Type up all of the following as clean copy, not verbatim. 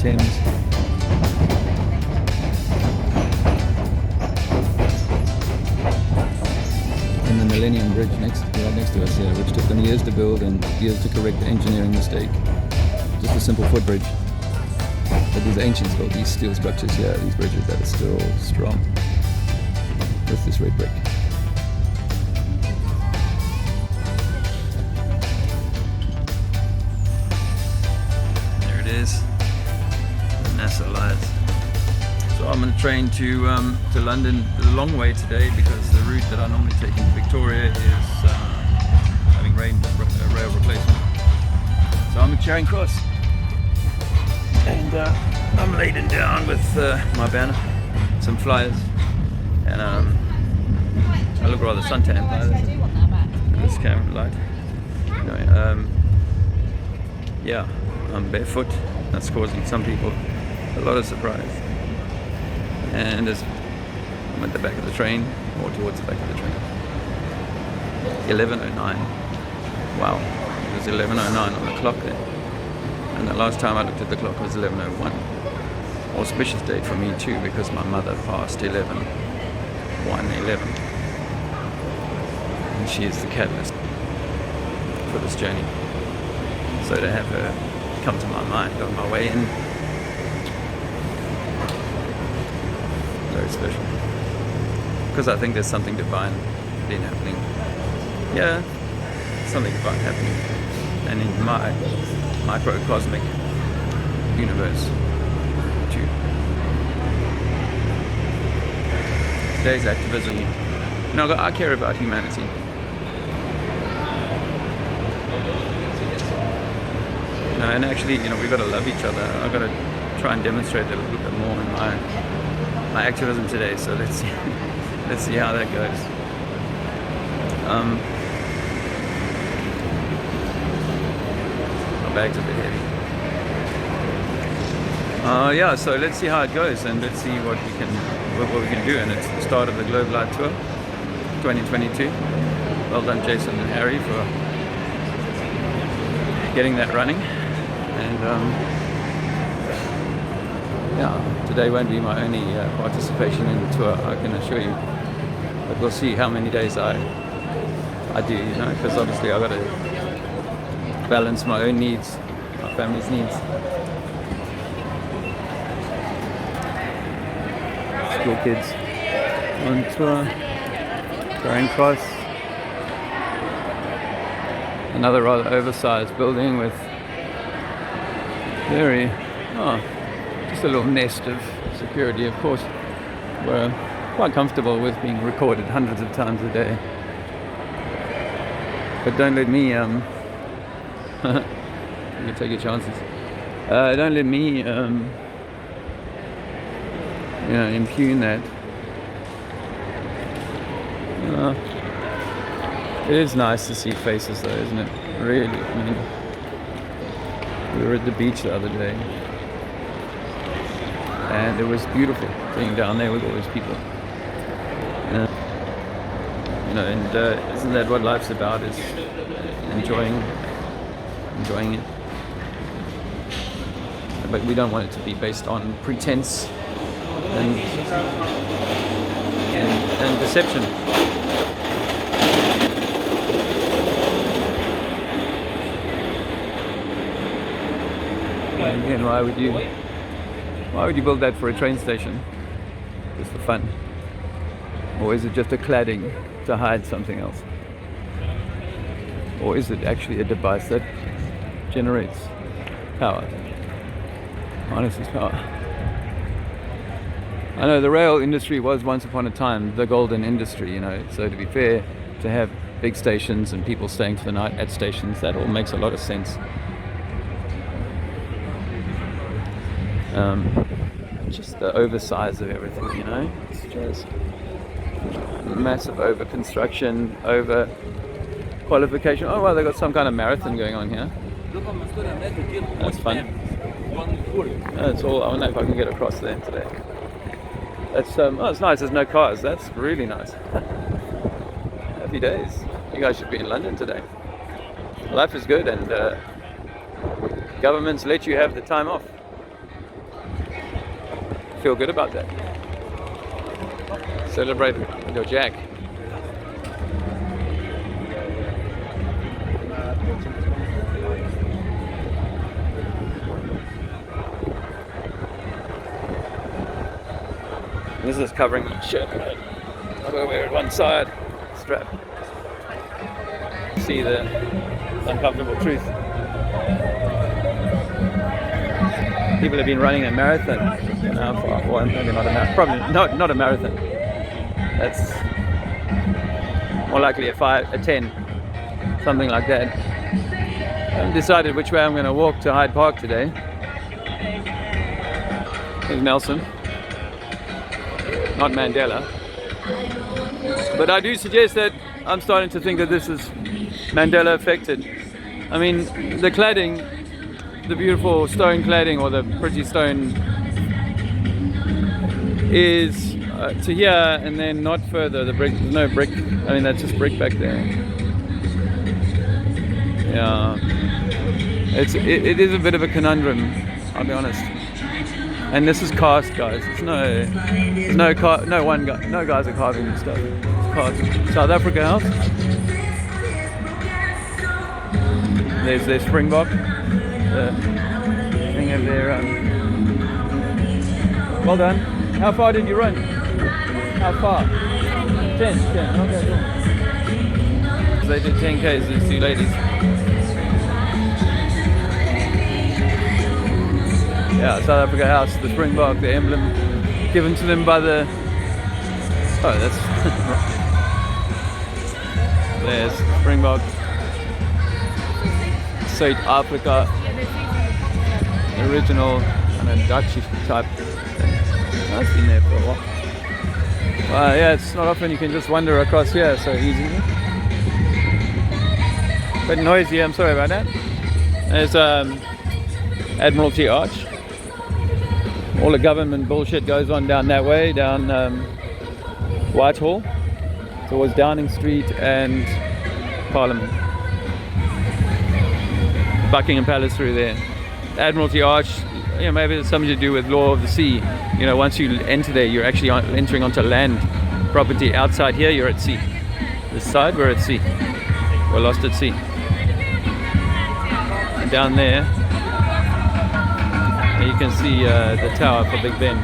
Thames. And the Millennium Bridge right next to us here, which took them years to build and years to correct the engineering mistake. Just a simple footbridge. But these ancients built these steel structures here, these bridges that are still strong with this red brick. There it is, the NASA lights. So I'm on a train to London the long way today because the route that I normally take into Victoria is having rail replacement. So I'm at Charing Cross. And I'm laden down with my banner, some flyers, and I look rather suntanned by this camera light. Anyway, yeah, I'm barefoot. That's causing some people a lot of surprise. And I'm at the back of the train, or towards the back of the train. 11:09. Wow, it was 11:09 on the clock there. And the last time I looked at the clock was 11:01. Auspicious date for me too, because my mother passed 11. And she is the catalyst for this journey. So to have her come to my mind on my way in, very special. Because I think there's something divine been happening. Yeah, something divine happening. And in my microcosmic universe too. Today's activism, I care about humanity. And actually, we've got to love each other. I've got to try and demonstrate it a little bit more in my activism today. So let's see how that goes. Bags a bit heavy. Yeah, so let's see how it goes, and let's see what we can do. And it's the start of the Globe Light Tour 2022. Well done, Jason and Harry, for getting that running. And yeah, today won't be my only participation in the tour, I can assure you. But we'll see how many days I do, because obviously I've got to balance my own needs, my family's needs. School kids on tour, Charing Cross. Another rather oversized building with just a little nest of security, of course. We're quite comfortable with being recorded hundreds of times a day. But don't let me you can take your chances. Don't let me, impugn that. It is nice to see faces, though, isn't it? Really. I mean, we were at the beach the other day, and it was beautiful being down there with all those people. Isn't that what life's about? Is enjoying it. But we don't want it to be based on pretense and deception. And again, why would you build that for a train station? Just for fun? Or is it just a cladding to hide something else? Or is it actually a device that generates power, harnesses power? I know the rail industry was once upon a time the golden industry, so to be fair, to have big stations and people staying for the night at stations, that all makes a lot of sense. Just the oversize of everything, it's just massive over construction, over qualification. Oh well, they got some kind of marathon going on here. That's fun. That's all. I don't know if I can get across there today. That's it's nice. There's no cars. That's really nice. Happy days. You guys should be in London today. Life is good, and governments let you have the time off. feel good about that. Celebrate with your Jack. This is covering my shirt. I've got to wear it one side, strap. See the uncomfortable truth. People have been running a marathon. Well, maybe not a marathon. Probably not a marathon. That's more likely a 10, something like that. I haven't decided which way I'm going to walk to Hyde Park today. There's Nelson, not Mandela. But I do suggest that I'm starting to think that this is Mandela affected. I mean, the cladding, the beautiful stone cladding, or the pretty stone, is to here and then not further. The brick, there's no brick. I mean, that's just brick back there. Yeah, it is a bit of a conundrum, I'll be honest. And this is cast, guys. It's no guys are carving this stuff. It's cast. South Africa House. There's their Springbok. The thing of their. Well done. How far did you run? How far? 10. Okay, cool. They did 10Ks, these two ladies. Yeah, South Africa House, the Springbok, the emblem given to them by the. Oh, that's. There's Springbok. South Africa. Original kind of Dutch type thing. I've been there for a while. Yeah, it's not often you can just wander across here so easily. Bit noisy, I'm sorry about that. There's Admiralty Arch. All the government bullshit goes on down that way, down Whitehall, towards Downing Street and Parliament. Buckingham Palace through there. Admiralty Arch, you know, maybe it's something to do with law of the sea. You know, once you enter there, you're actually entering onto land property. Outside here, you're at sea. This side, we're at sea. We're lost at sea. And down there, you can see the tower for Big Ben.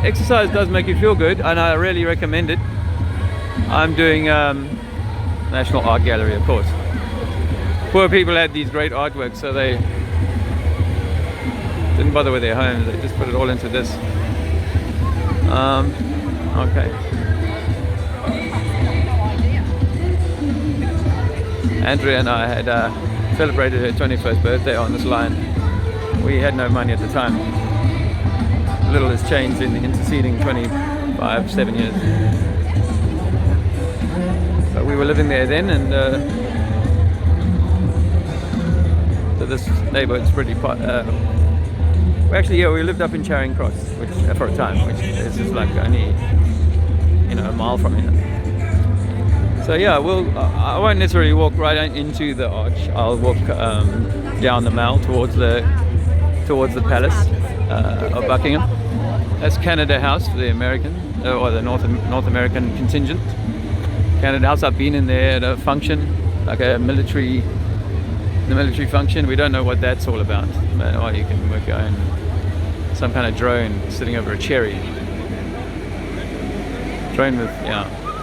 Exercise does make you feel good, and I really recommend it. I'm doing National Art Gallery, of course. Poor people had these great artworks, so they didn't bother with their homes. They just put it all into this. Okay. Andrea and I had celebrated her 21st birthday on this line. We had no money at the time. Little has changed in the interceding 7 years. But we were living there then, and so this neighbourhood's pretty. We lived up in Charing Cross, which for a time, which is just like only a mile from here. So yeah, I won't necessarily walk right into the arch. I'll walk down the Mall towards the palace of Buckingham. That's Canada House for the American or the North American contingent. Canada House. I've been in there at a function, like the military function. We don't know what that's all about. Or you can work your own, some kind of drone sitting over a cherry. Drone with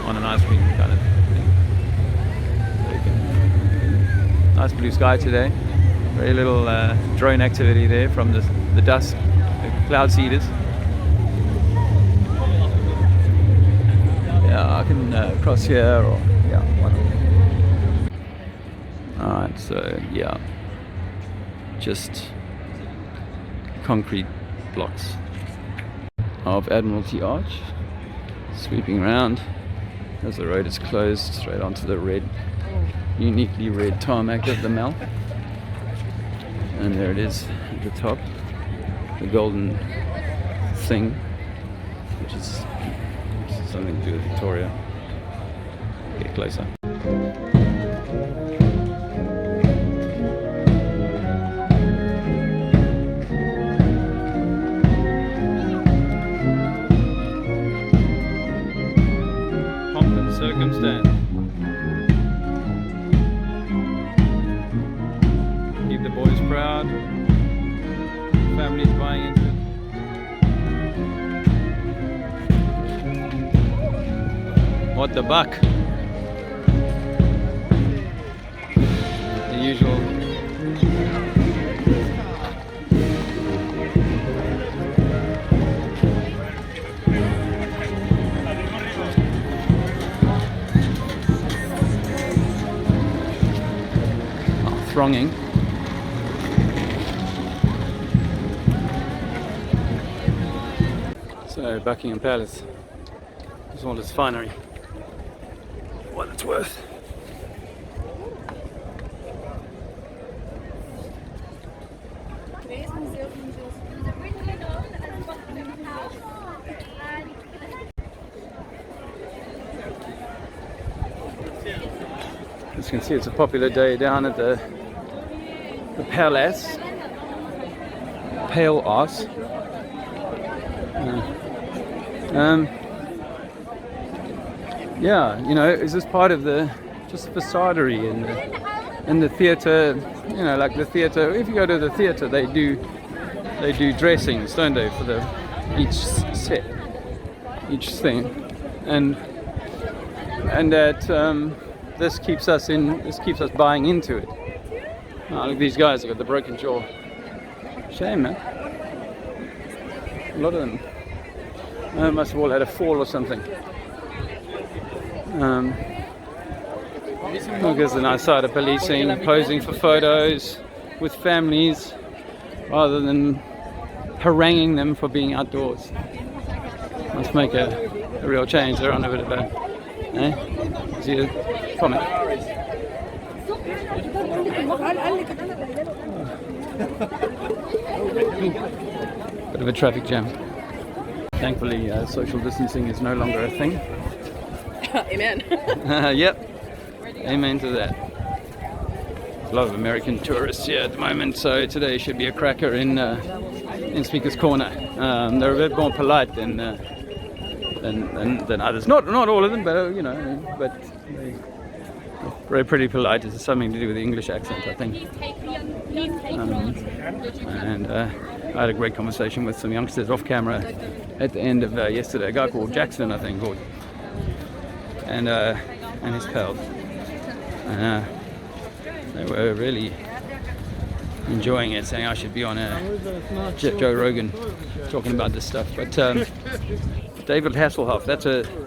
on an ice cream kind of thing. Nice blue sky today. Very little drone activity there from the dust, the cloud seeders. Yeah, I can cross here or one. Alright, so just concrete blocks of Admiralty Arch. Sweeping around as the road is closed straight onto the uniquely red tarmac of the Mall. And there it is at the top, the golden thing, which is something to do with Victoria. Get closer. What the buck? The usual. Oh, thronging. So Buckingham Palace is all its finery. What it's worth. As you can see, it's a popular day down at the Palace. Pale Arse. Yeah, you know, is this part of the just façadery in the theatre? You know, like the theatre. If you go to the theatre, they do dressings, don't they, for each set, each thing, and that this keeps us buying into it. Oh, look at these guys! They've got the broken jaw. Shame, man. A lot of them must have all had a fall or something. Look, there's a nice side of policing, posing for photos with families rather than haranguing them for being outdoors. Must make a real change. They're on a bit of a see a comment. Bit of a traffic jam. Thankfully, social distancing is no longer a thing. Amen. Yep. Amen to that. A lot of American tourists here at the moment, so today should be a cracker in Speaker's Corner. They're a bit more polite than others. Not all of them, but you know, but they're pretty polite. It's something to do with the English accent, I think. And I had a great conversation with some youngsters off camera at the end of yesterday. A guy called Jackson, I think, and his pals. They were really enjoying it, saying I should be on Joe Rogan talking about this stuff. But David Hasselhoff, that's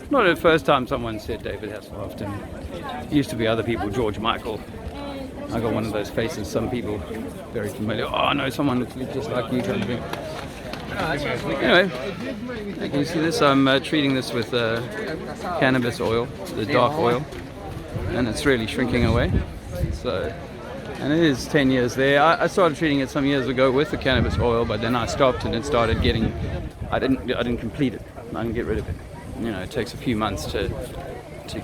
not the first time someone said David Hasselhoff to me. It used to be other people, George Michael. I got one of those faces, some people very familiar. Oh no, someone looks just like you kind of thing. Anyway, can you see this? I'm treating this with cannabis oil, the dark oil, and it's really shrinking away. So, and it is 10 years there. I started treating it some years ago with the cannabis oil, but then I stopped and it started getting. I didn't complete it. I didn't get rid of it. You know, it takes a few months to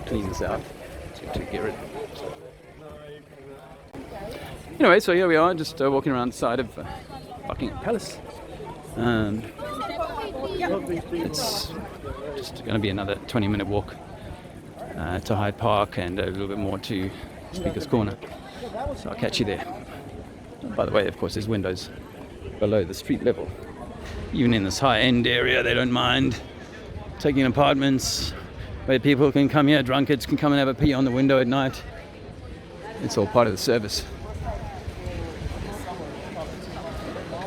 clean this out, to get rid of it. Anyway, so here we are, just walking around the side of Buckingham Palace. It's just going to be another 20-minute walk to Hyde Park and a little bit more to Speaker's Corner. So I'll catch you there. By the way, of course, there's windows below the street level. Even in this high-end area, they don't mind taking apartments where people can come here, drunkards can come and have a pee on the window at night. It's all part of the service.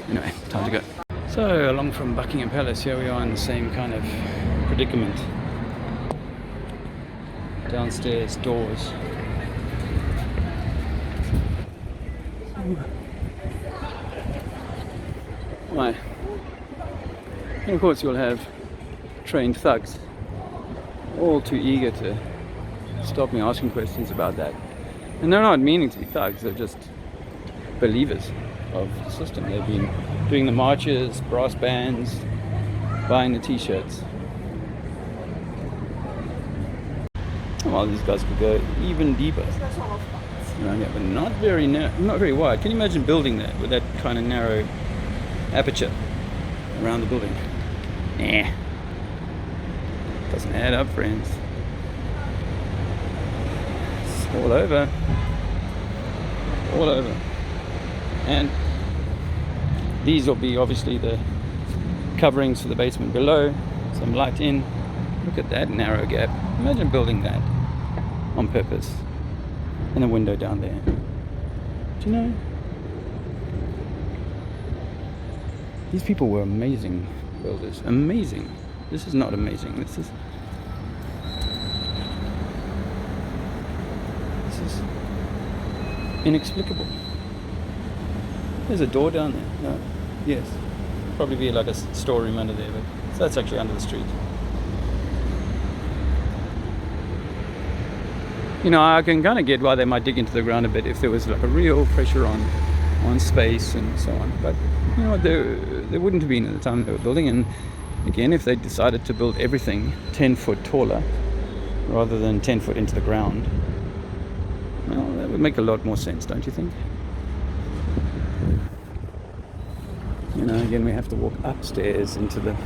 Anyway, time to go. So, along from Buckingham Palace, here we are in the same kind of predicament. Downstairs, doors. Right. And of course you'll have trained thugs, all too eager to stop me asking questions about that. And they're not meaning to be thugs, they're just believers of the system. They've been doing the marches, brass bands, buying the t-shirts. Well, these guys could go even deeper. Yeah, but not very wide. Can you imagine building that with that kind of narrow aperture around the building? Nah. Doesn't add up, friends. It's all over. All over. And these will be obviously the coverings for the basement below. Some light in, Look at that narrow gap. Imagine building that on purpose. And a window down there. Do you know? These people were amazing builders. Amazing. This is not amazing. This is inexplicable. There's a door down there. No. Yes. Probably be like a storeroom under there, but so that's actually under the street. You know, I can kind of get why they might dig into the ground a bit if there was like a real pressure on space and so on. But you know, there wouldn't have been at the time they were building. And again, if they decided to build everything 10 foot taller rather than 10 foot into the ground, well, that would make a lot more sense, don't you think? You know, again, we have to walk upstairs into the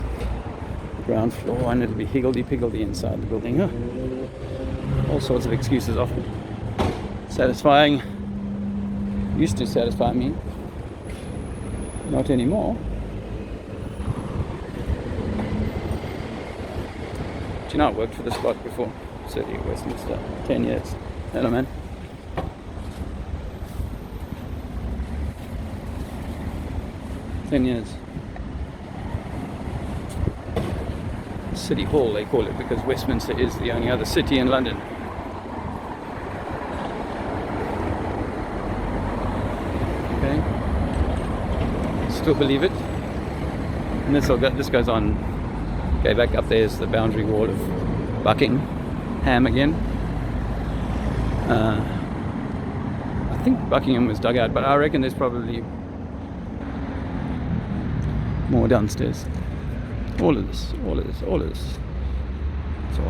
ground floor, and it'll be higgledy-piggledy inside the building. All sorts of excuses often. Satisfying. Used to satisfy me. Not anymore. Do you know I worked for this lot before? City of Westminster. 10 years. Hello, man. Years. City Hall, they call it, because Westminster is the only other city in London. Okay. Still believe it. And this goes on. Okay, back up there's the boundary wall of Buckingham again. I think Buckingham was dug out, but I reckon there's probably more downstairs. All of this. It's all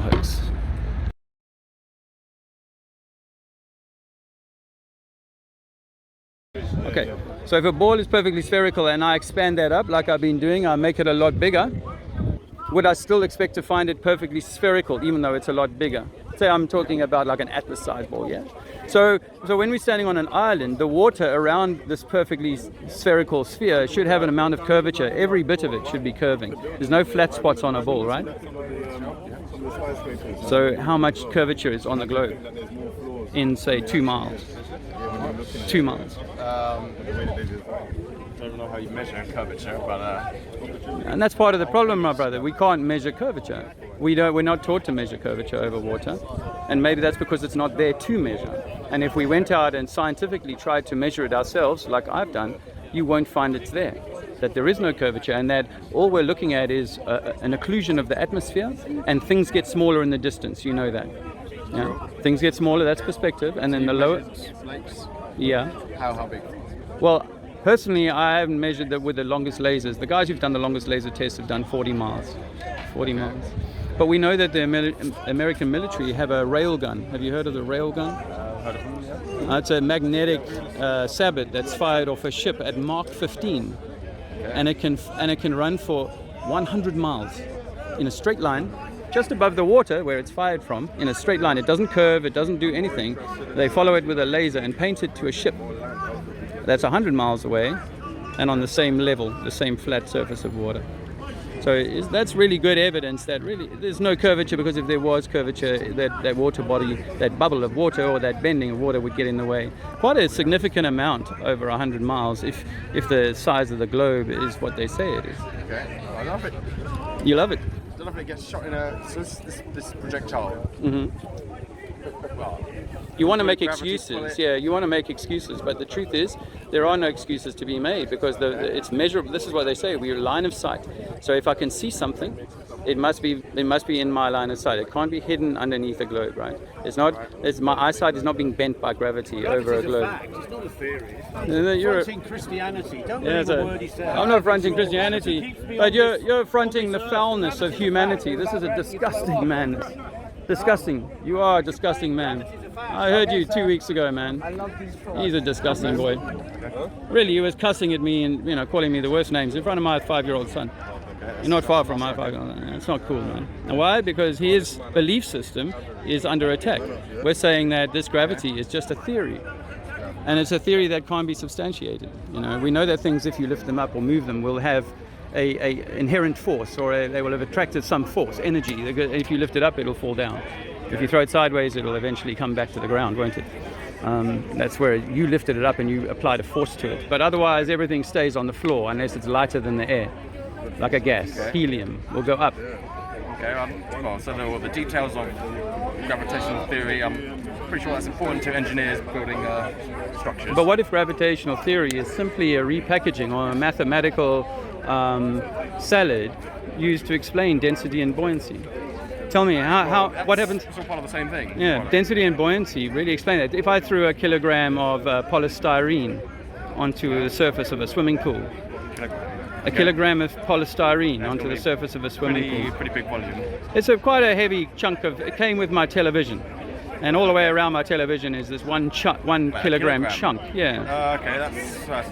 hoax. Okay, so if a ball is perfectly spherical and I expand that up like I've been doing, I make it a lot bigger, would I still expect to find it perfectly spherical even though it's a lot bigger? Say I'm talking about like an atlas-sized ball, yeah? So when we're standing on an island, the water around this perfectly spherical sphere should have an amount of curvature. Every bit of it should be curving. There's no flat spots on a ball, right? So how much curvature is on the globe in, say, 2 miles? 2 miles. I don't know how you measure curvature, but and that's part of the problem, my brother. We can't measure curvature. We're not taught to measure curvature over water, and maybe that's because it's not there to measure. And if we went out and scientifically tried to measure it ourselves, like I've done, you won't find it's there. That there is no curvature, and that all we're looking at is an occlusion of the atmosphere, and things get smaller in the distance. You know that. Yeah. Things get smaller. That's perspective, and then the lower. Yeah. how big? Well, personally, I haven't measured that with the longest lasers. The guys who've done the longest laser tests have done 40 miles. 40 miles. But we know that the American military have a railgun. Have you heard of the railgun? It's a magnetic sabot that's fired off a ship at Mach 15, and it can run for 100 miles in a straight line, just above the water where it's fired from. In a straight line, it doesn't curve, it doesn't do anything. They follow it with a laser and paint it to a ship that's 100 miles away and on the same level, the same flat surface of water. So that's really good evidence that really there's no curvature, because if there was curvature, that water body, that bubble of water or that bending of water would get in the way. Quite a significant amount over 100 miles if the size of the globe is what they say it is. Okay, I love it. You love it? I love it. It gets shot in this projectile. Mm-hmm. Well, you want to make excuses, yeah. You want to make excuses, but the truth is, there are no excuses to be made, because it's measurable. This is what they say: we're line of sight. So if I can see something, it must be in my line of sight. It can't be hidden underneath a globe, right? My eyesight is not being bent by gravity over a globe. Fact. It's not a theory. You're fronting Christianity. Don't believe the word he says. I'm not fronting Christianity, but you're fronting the foulness of humanity. This is a disgusting man. Disgusting. You are a disgusting man. I heard you 2 weeks ago, man. He's a disgusting boy. Really, he was cussing at me and calling me the worst names in front of my 5-year-old son. You're not far from my 5-year-old son. It's not cool, man. And why? Because his belief system is under attack. We're saying that this gravity is just a theory. And it's a theory that can't be substantiated. We know that things, if you lift them up or move them, will have a inherent force, or they will have attracted some force, energy. If you lift it up, it'll fall down. If you throw it sideways, it'll eventually come back to the ground, won't it? That's where you lifted it up and you applied a force to it. But otherwise, everything stays on the floor unless it's lighter than the air, like a gas. Helium will go up. Okay, well, so the details of gravitational theory, I'm pretty sure that's important to engineers building structures. But what if gravitational theory is simply a repackaging or a mathematical salad used to explain density and buoyancy? Tell me, what happens? It's all part of the same thing. Yeah, density and buoyancy, really explain that. If I threw a kilogram of polystyrene onto the surface of a swimming pool, a kilogram of polystyrene onto the surface of a swimming pool. Pretty big volume. It's quite a heavy chunk it came with my television. And all the way around my television is this one kilogram chunk. Yeah. Okay, that's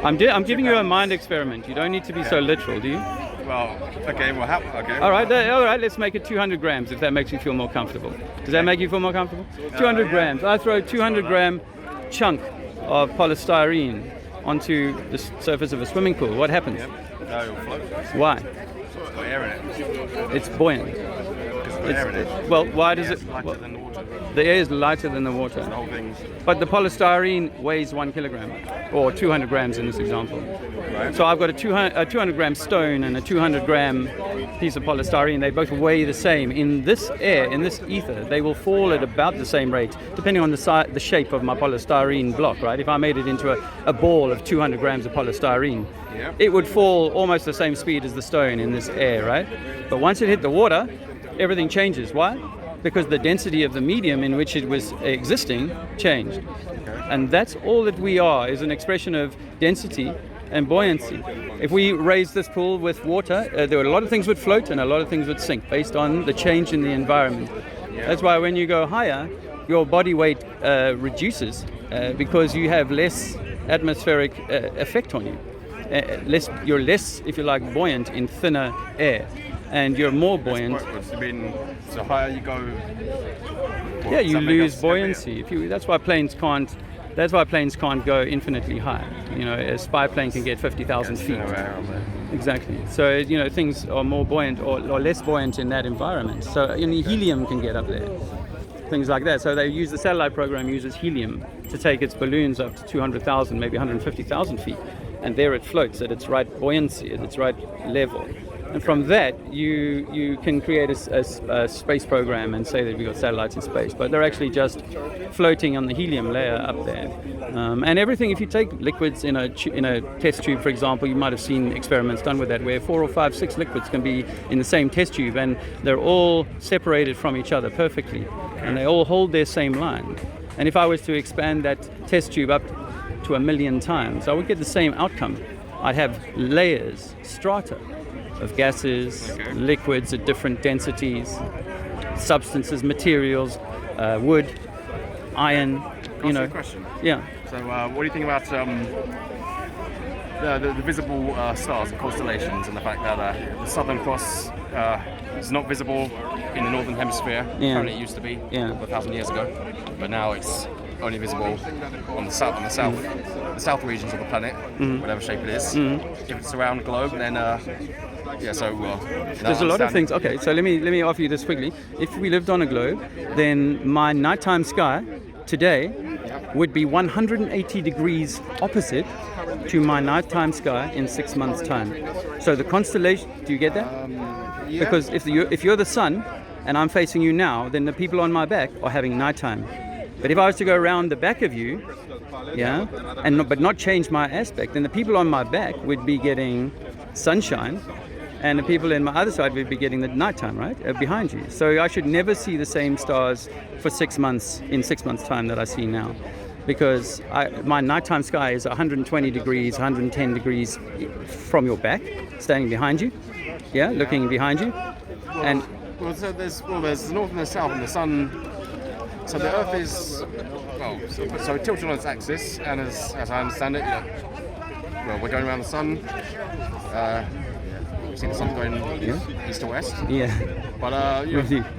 I'm giving you a mind experiment. You don't need to be so literal, do you? Well, okay, okay. All right, let's make it 200 grams if that makes you feel more comfortable. Does that make you feel more comfortable? 200 grams. I throw a 200 gram chunk of polystyrene onto the surface of a swimming pool. What happens? It'll float. Why? It's got air in it. It's buoyant. Air in it. Well, why does It's it? lighter than the water. The air is lighter than the water. The whole thing's But the polystyrene weighs 1 kilogram, or 200 grams in this example. right. So I've got a 200 gram stone and a 200 gram piece of polystyrene. They both weigh the same. In this air, in this ether, they will fall at about the same rate, depending on the shape of my polystyrene block, right? If I made it into a ball of 200 grams of polystyrene, it would fall almost the same speed as the stone in this air, right? But once it hit the water, everything changes. Why? Because the density of the medium in which it was existing changed. And that's all that we are, is an expression of density and buoyancy. If we raised this pool with water, there were a lot of things would float and a lot of things would sink based on the change in the environment. That's why when you go higher, your body weight reduces because you have less atmospheric effect on you. You're less, if you like, buoyant in thinner air. And you're more buoyant. I mean, so higher you go. Yeah, you lose buoyancy. That's why planes can't go infinitely high. You know, a spy plane can get 50,000 feet. Exactly. So things are more buoyant or less buoyant in that environment. So helium can get up there. Things like that. So the satellite program uses helium to take its balloons up to 200,000, maybe 150,000 feet, and there it floats at its right buoyancy, at its right level. And from that, you can create a space program and say that we've got satellites in space, but they're actually just floating on the helium layer up there. And everything, if you take liquids in a test tube, for example, you might have seen experiments done with that, where 4 or 5, 6 liquids can be in the same test tube, and they're all separated from each other perfectly, and they all hold their same line. And if I was to expand that test tube up to 1 million times, I would get the same outcome. I'd have layers, strata, of gases, liquids at different densities, substances, materials, wood, iron. A question. Yeah. So, what do you think about the visible stars and constellations, and the fact that the Southern Cross is not visible in the northern hemisphere? Apparently, it used to be 1,000 years ago, but now it's only visible on the south regions of the planet, whatever shape it is. If it's around the globe, then there's a lot of things. Okay, so let me offer you this quickly. If we lived on a globe, then my nighttime sky today would be 180 degrees opposite to my nighttime sky in 6 months' time. So the constellation, do you get that? Because if you're the sun and I'm facing you now, then the people on my back are having nighttime. But if I was to go around the back of you, but not change my aspect, then the people on my back would be getting sunshine, and the people in my other side would be getting the nighttime, right, behind you. So I should never see the same stars for 6 months, in 6 months' time that I see now, because my nighttime sky is 120 degrees, 110 degrees from your back, standing behind you, looking behind you. So there's the north and the south, and the sun. So the Earth is, so it tilts on its axis, and as I understand it, we're going around the sun. You see the sun going east to west. Yeah. But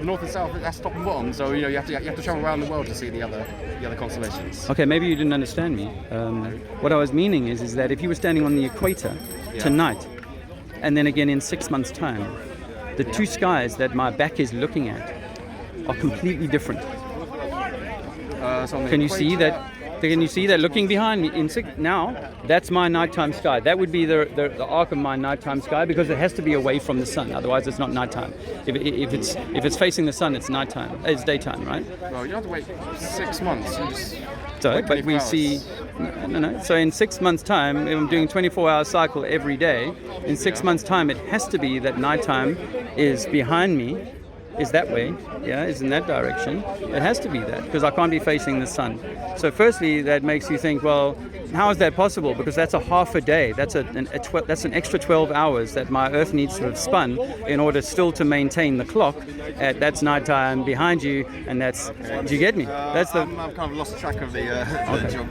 north and south, that's top and bottom. So you have to travel around the world to see the other constellations. Okay, maybe you didn't understand me. What I was meaning is that if you were standing on the equator tonight, and then again in 6 months' time, the two skies that my back is looking at are completely different. Can you see that? Can you see that looking behind me now? That's my nighttime sky. That would be the arc of my nighttime sky, because it has to be away from the sun. Otherwise, it's not nighttime. If it's facing the sun, it's nighttime. It's daytime, right? Well, you don't have to wait 6 months. You just So, wait but we 24 hours. see. No. So in 6 months' time, if I'm doing 24-hour cycle every day, in 6 months' time, it has to be that nighttime is behind me. Is that way, is in that direction. It has to be that, because I can't be facing the sun. So firstly, that makes you think, well, how is that possible? Because that's a half a day. That's that's an extra 12 hours that my Earth needs to have spun in order still to maintain the clock. That's nighttime behind you, and that's. Do you get me? That's the. I've kind of lost track of the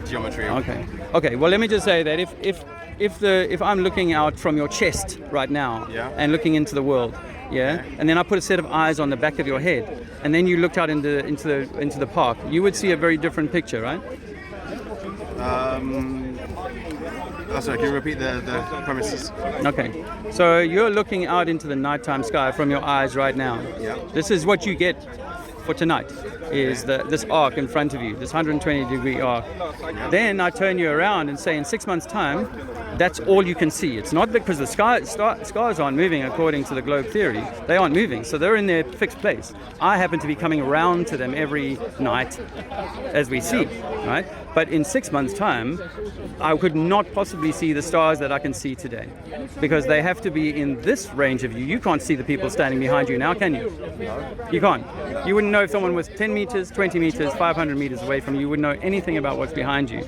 geometry. Okay. Well, let me just say that if I'm looking out from your chest right now and looking into the world. And then I put a set of eyes on the back of your head, and then you looked out into the park, you would see a very different picture, right? Sorry, can you repeat the premises? Okay, so you're looking out into the nighttime sky from your eyes right now. This is what you get for tonight, is this arc in front of you, this 120-degree arc. Then I turn you around and say, in 6 months' time, that's all you can see. It's not because the stars aren't moving according to the globe theory. They aren't moving, so they're in their fixed place. I happen to be coming around to them every night as we see, right? But in 6 months' time, I could not possibly see the stars that I can see today, because they have to be in this range of you. You can't see the people standing behind you now, can you? You can't. You wouldn't know if someone was 10 meters, 20 meters, 500 meters away from you. You wouldn't know anything about what's behind you.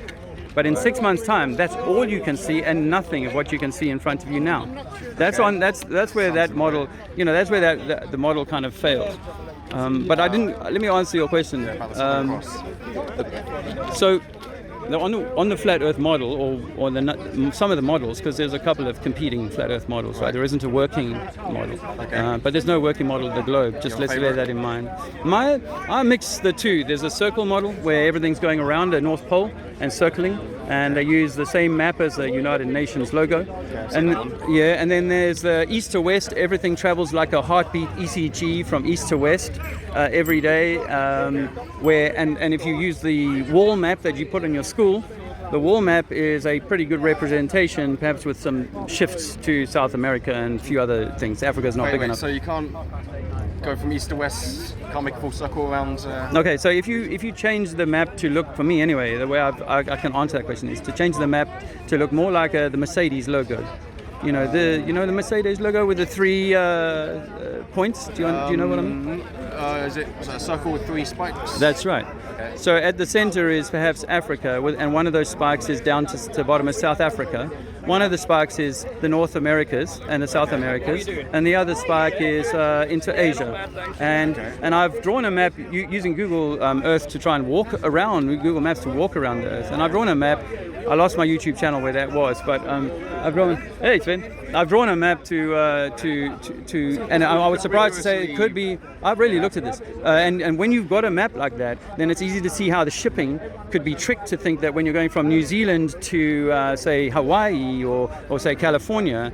But in 6 months' time, that's all you can see, and nothing of what you can see in front of you now. That's where that model, that's where the model kind of fails. But I didn't. Let me answer your question. So, on the flat Earth model, or some of the models, because there's a couple of competing flat Earth models, right? There isn't a working model, but there's no working model of the globe. Just let's bear that in mind. I mix the two. There's a circle model where everything's going around the North Pole and circling, and they use the same map as the United Nations logo. And then there's the east to west. Everything travels like a heartbeat ECG from east to west every day. And if you use the wall map that you put in your school, the wall map is a pretty good representation, perhaps with some shifts to South America and a few other things. Africa's not big enough. So you can't go from east to west, can't make a full circle around. Okay, so if you change the map to look, for me anyway, the way I can answer that question is to change the map to look more like the Mercedes logo. The Mercedes logo with the 3 points. Do you know what I mean? Is it a circle with 3 spikes? That's right. Okay. So at the center is perhaps Africa, and one of those spikes is down to the bottom of South Africa. One of the spikes is the North Americas and the South Americas, and the other spike is into Asia. And I've drawn a map using Google Earth to try and walk around, Google Maps to walk around the Earth. And I've drawn a map. I lost my YouTube channel where that was, but I've drawn. Hey, Sven. I've drawn a map to, and I was surprised to say it could be. I've really looked at this, and when you've got a map like that, then it's easy to see how the shipping could be tricked to think that when you're going from New Zealand to say Hawaii or say California,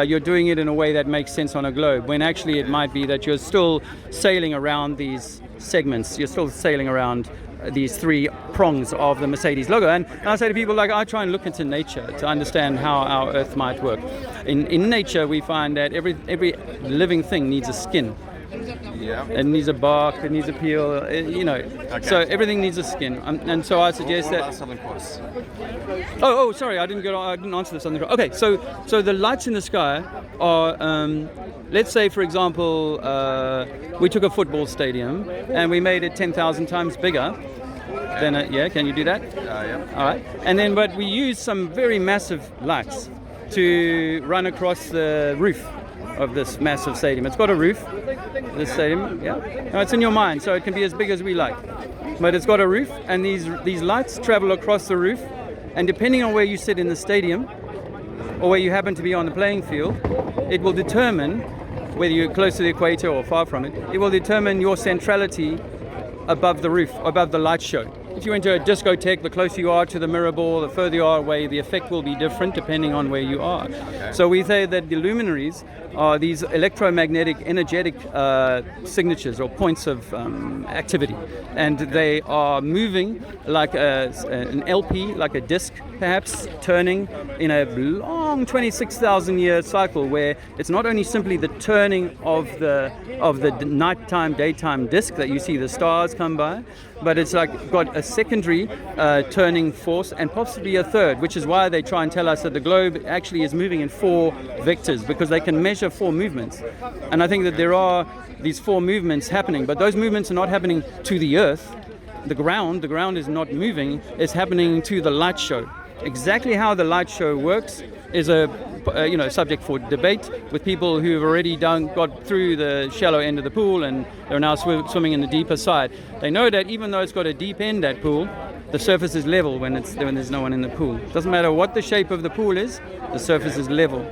you're doing it in a way that makes sense on a globe, when actually it might be that you're still sailing around these segments. You're still sailing around these 3 prongs of the Mercedes logo. And I say to people, I try and look into nature to understand how our Earth might work. In nature, we find that every living thing needs a skin. Yeah. It needs a bark, it needs a peel, Okay. So everything needs a skin. And so I suggest what about Southern Cross? Oh, sorry, I didn't answer the Southern Cross. Okay, so the lights in the sky are, let's say, for example, we took a football stadium and we made it 10,000 times bigger. Then, can you do that? Yeah. All right. And then, but we use some very massive lights to run across the roof of this massive stadium. It's got a roof, this stadium, No, it's in your mind, so it can be as big as we like. But it's got a roof, and these lights travel across the roof, and depending on where you sit in the stadium, or where you happen to be on the playing field, it will determine whether you're close to the equator or far from it. It will determine your centrality above the roof, above the light show. if you went to a discotheque, the closer you are to the mirror ball, the further you are away, the effect will be different depending on where you are. Okay. So we say that the luminaries are these electromagnetic, energetic signatures or points of activity, and they are moving like an LP, like a disc, perhaps turning in a long 26,000 year cycle, where it's not only simply the turning of the nighttime, daytime disc that you see the stars come by, but it's like got a secondary turning force and possibly a third, which is why they try and tell us that the globe actually is moving in 4 vectors, because they can measure 4 movements. And I think that there are these 4 movements happening, but those movements are not happening to the earth. The ground is not moving, it's happening to the light show. Exactly how the light show works is a subject for debate with people who have already got through the shallow end of the pool and they're now swimming in the deeper side. They know that even though it's got a deep end, that pool, the surface is level when there's no one in the pool. It doesn't matter what the shape of the pool is, the surface is level.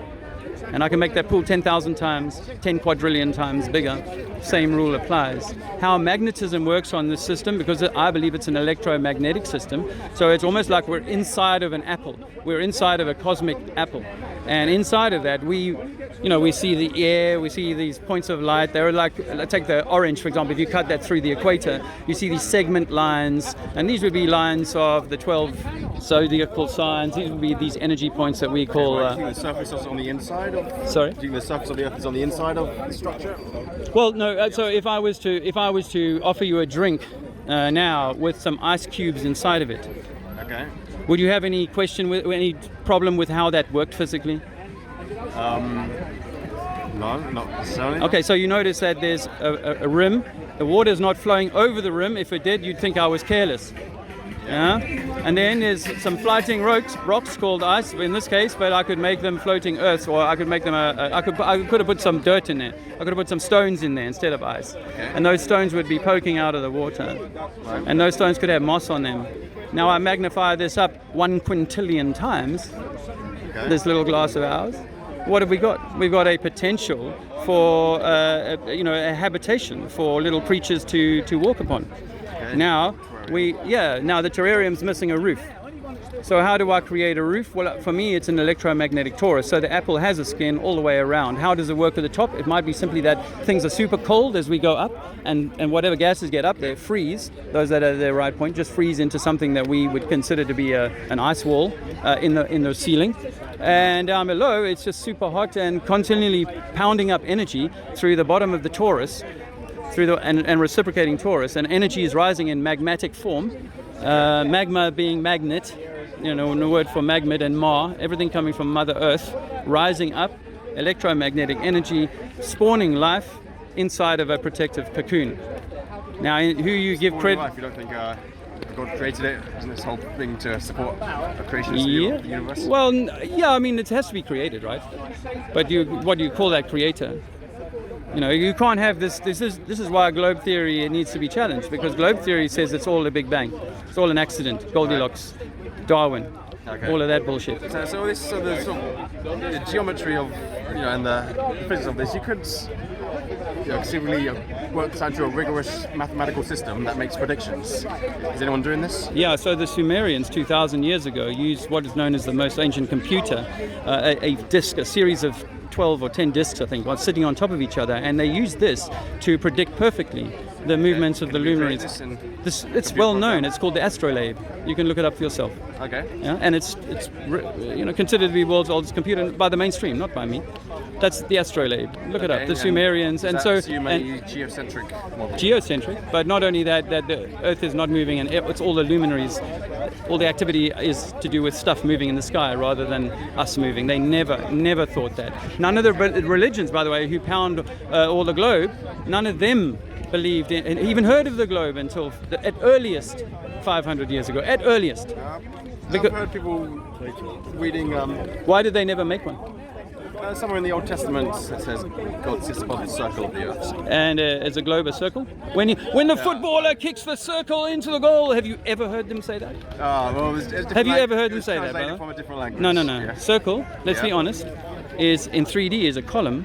And I can make that pool 10,000 times, 10 quadrillion times bigger. Same rule applies. How magnetism works on this system, because I believe it's an electromagnetic system, so it's almost like we're inside of an apple. We're inside of a cosmic apple. And inside of that, we see the air, we see these points of light. They're like, take the orange, for example. If you cut that through the equator, you see these segment lines, and these would be lines of the 12 zodiacal signs. These would be these energy points that we call... do you think the surface is on the inside of... Sorry? Do you think the surface of the Earth is on the inside of the structure? Well, no. So if I was to offer you a drink now with some ice cubes inside of it, okay, would you have any any problem with how that worked physically? No, not necessarily. Okay, so you notice that there's a rim. The water is not flowing over the rim. If it did, you'd think I was careless. Yeah. And then there's some floating rocks called ice in this case, but I could make them floating earths, or I could make them I could have put some dirt in there. I could have put some stones in there instead of ice. Okay. And those stones would be poking out of the water. Right. And those stones could have moss on them. Now I magnify this up 1 quintillion times, this little glass of ours. What have we got? We've got a potential for a habitation for little creatures to walk upon. Okay. Now the terrarium's missing a roof. So how do I create a roof? Well, for me, it's an electromagnetic torus. So the apple has a skin all the way around. How does it work at the top? It might be simply that things are super cold as we go up, and whatever gases get up there freeze. Those that are at their right point just freeze into something that we would consider to be an ice wall in the ceiling. And down below, it's just super hot and continually pounding up energy through the bottom of the torus, and reciprocating torus. And energy is rising in magmatic form. Magma being magnet, the word for magnet, and everything coming from Mother Earth, rising up, electromagnetic energy, spawning life inside of a protective cocoon. Now, who you give credit... Life, you don't think God created it? Isn't this whole thing to support the creation of the universe? Well, yeah, I mean, it has to be created, right? But what do you call that creator? You can't have this. This is why globe theory needs to be challenged, because globe theory says it's all a Big Bang. It's all an accident. Goldilocks, Darwin, all of that bullshit. So the geometry of, and the physics of this, you could conceivably work this into a rigorous mathematical system that makes predictions. Is anyone doing this? Yeah, so the Sumerians 2,000 years ago used what is known as the most ancient computer, a disk, a series of 12 or 10 discs, I think, sitting on top of each other, and they used this to predict perfectly the movements of the luminaries. It's well known. It's called the astrolabe. You can look it up for yourself. Okay. Yeah, and it's considered to be the world's oldest computer by the mainstream, not by me. That's the astrolabe. Look it up. The Sumerians, geocentric model. Geocentric, but not only that the Earth is not moving, and it's all the luminaries. All the activity is to do with stuff moving in the sky rather than us moving. They never thought that. None of the religions, by the way, who pound all the globe, none of them believed in, and even heard of the globe until at earliest 500 years ago. At earliest. I've heard people reading... Why did they never make one? Somewhere in the Old Testament it says God sits above the circle of the earth. And is a globe a circle? When the footballer kicks the circle into the goal, have you ever heard them say that? Have you ever heard them say that, from a different language? No. Yeah. Circle, let's be honest, is in 3D is a column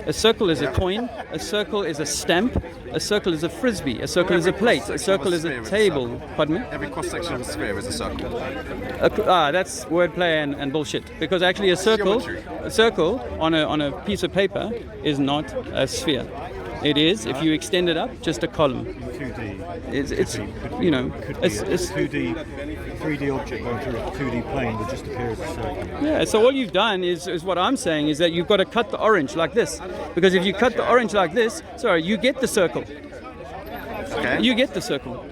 A circle is a coin, a circle is a stamp, a circle is a frisbee, a circle is a plate, a circle is a table. Pardon me? Every cross-section of a sphere is a circle. That's wordplay and bullshit. Because actually a circle on a piece of paper is not a sphere. It is, if you extend it up, just a column. 2D. It's you know, it's 2D, 3D object going through a 2D plane would just appear as a circle. yeah. So all you've done is what I'm saying is that you've got to cut the orange like this, because if you cut the orange like this, you get the circle. Okay. You get the circle,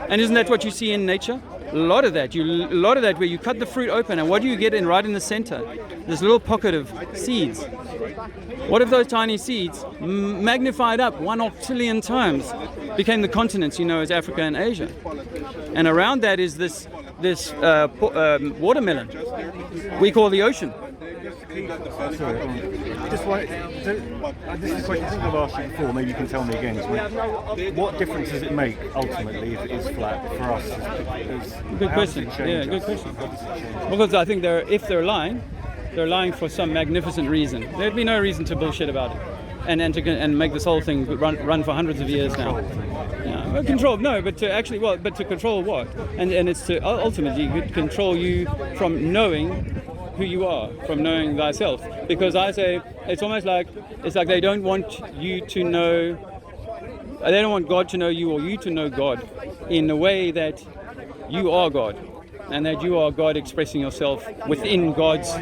and isn't that what you see in nature? A lot of that where you cut the fruit open, and what do you get right in the center? This little pocket of seeds. What if those tiny seeds, magnified up 1 octillion times, became the continents you know as Africa and Asia? And around that is this watermelon we call the ocean. Sorry, this is a question I think I've asked you before, maybe you can tell me again. What difference does it make, ultimately, if it is flat for us? Good question. Yeah, good question. Because I think if they're lying for some magnificent reason. There'd be no reason to bullshit about it, and make this whole thing run for hundreds of years now. Yeah, well, control, no, but to control what? And it's to ultimately control you from knowing who you are, from knowing thyself. Because I say it's like they don't want you to know. They don't want God to know you or you to know God in the way that you are God. And that you are God expressing yourself within God's